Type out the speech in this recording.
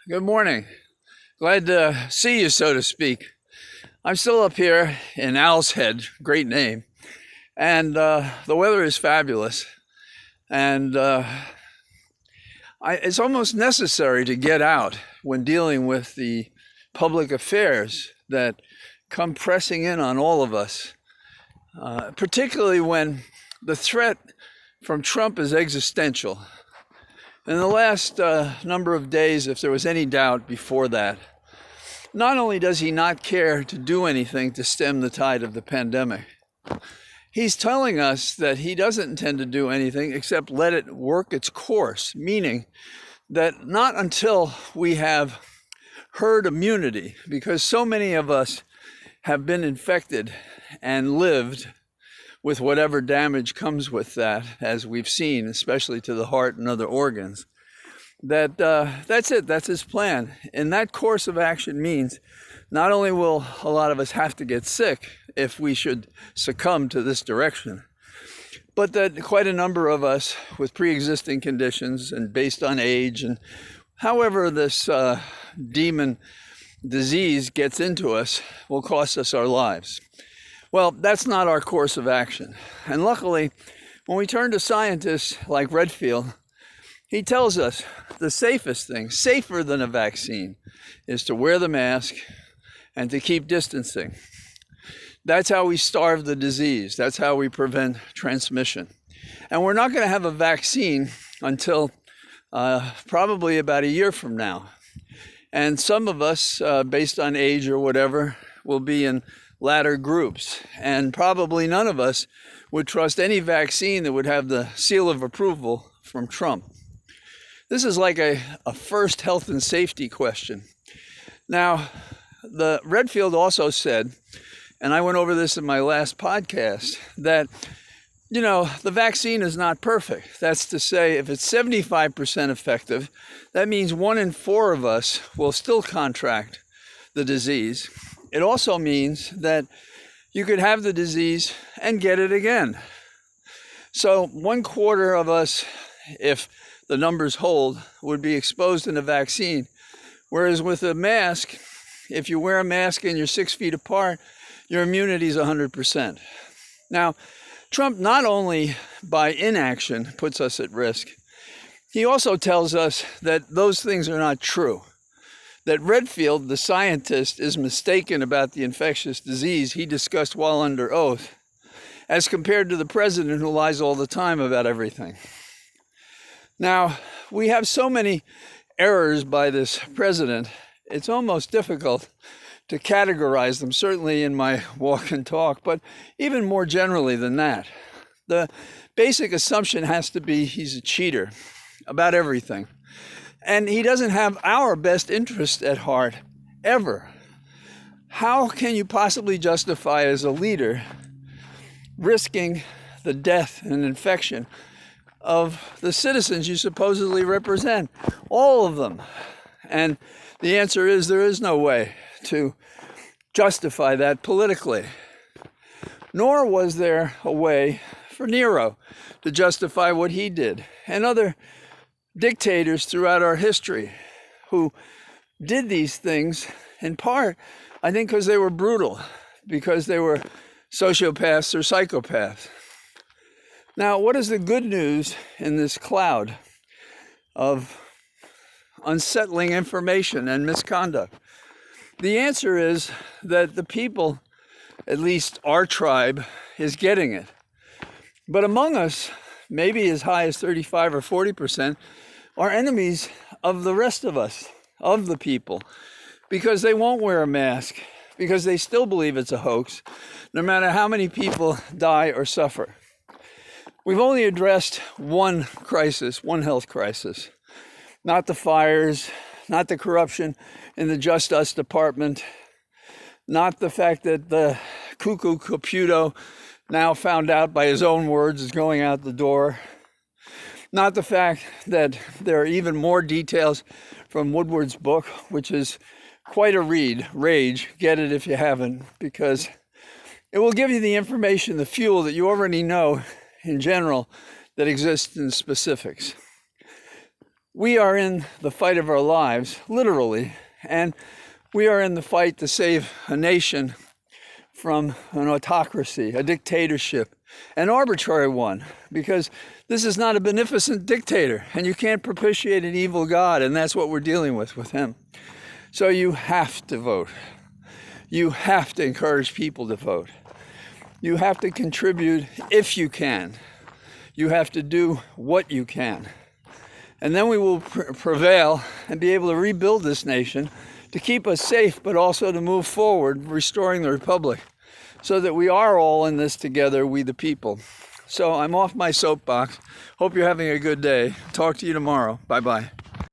Good morning. Glad to see you, so to speak. I'm still up here in Owl's Head, great name, and the weather is fabulous. And it's almost necessary to get out when dealing with the public affairs that come pressing in on all of us, particularly when the threat from Trump is existential. In the last number of days, if there was any doubt before that, not only does he not care to do anything to stem the tide of the pandemic, he's telling us that he doesn't intend to do anything except let it work its course, meaning that not until we have herd immunity, because so many of us have been infected and lived with whatever damage comes with that, as we've seen, especially to the heart and other organs, that's it. That's his plan. And that course of action means not only will a lot of us have to get sick if we should succumb to this direction, but that quite a number of us with pre-existing conditions and based on age and however this demon disease gets into us will cost us our lives. Well, that's not our course of action. And luckily, when we turn to scientists like Redfield, he tells us the safest thing, safer than a vaccine, is to wear the mask and to keep distancing. That's how we starve the disease. That's how we prevent transmission. And we're not going to have a vaccine until probably about a year from now. And some of us, based on age or whatever, will be in latter groups. And probably none of us would trust any vaccine that would have the seal of approval from Trump. This is like a first health and safety question. Now, the Redfield also said, and I went over this in my last podcast, that, the vaccine is not perfect. That's to say, if it's 75% effective, that means 1 in 4 of us will still contract the disease. It also means that you could have the disease and get it again. So 1/4 of us, if the numbers hold, would be exposed in a vaccine. Whereas with a mask, if you wear a mask and you're 6 feet apart, your immunity is 100%. Now, Trump not only by inaction puts us at risk, he also tells us that those things are not true. That Redfield, the scientist, is mistaken about the infectious disease he discussed while under oath, as compared to the president who lies all the time about everything. Now, we have so many errors by this president, it's almost difficult to categorize them, certainly in my walk and talk, but even more generally than that. The basic assumption has to be he's a cheater about everything. And he doesn't have our best interest at heart, ever. How can you possibly justify as a leader risking the death and infection of the citizens you supposedly represent? All of them. And the answer is there is no way to justify that politically. Nor was there a way for Nero to justify what he did, and other dictators throughout our history who did these things, in part, I think, because they were brutal, because they were sociopaths or psychopaths. Now, what is the good news in this cloud of unsettling information and misconduct? The answer is that the people, at least our tribe, is getting it. But among us, maybe as high as 35 or 40%, are enemies of the rest of us, of the people, because they won't wear a mask, because they still believe it's a hoax, no matter how many people die or suffer. We've only addressed one crisis, one health crisis, not the fires, not the corruption in the Just Us Department, not the fact that the cuckoo Caputo, now found out by his own words, is going out the door. Not the fact that there are even more details from Woodward's book, which is quite a read, Rage. Get it if you haven't, because it will give you the information, the fuel that you already know in general that exists in specifics. We are in the fight of our lives, literally, and we are in the fight to save a nation from an autocracy, a dictatorship, an arbitrary one, because this is not a beneficent dictator, and you can't propitiate an evil God, and that's what we're dealing with him. So you have to vote. You have to encourage people to vote. You have to contribute if you can. You have to do what you can. And then we will prevail and be able to rebuild this nation to keep us safe, but also to move forward, restoring the republic, so that we are all in this together, we the people. So I'm off my soapbox. Hope you're having a good day. Talk to you tomorrow. Bye-bye.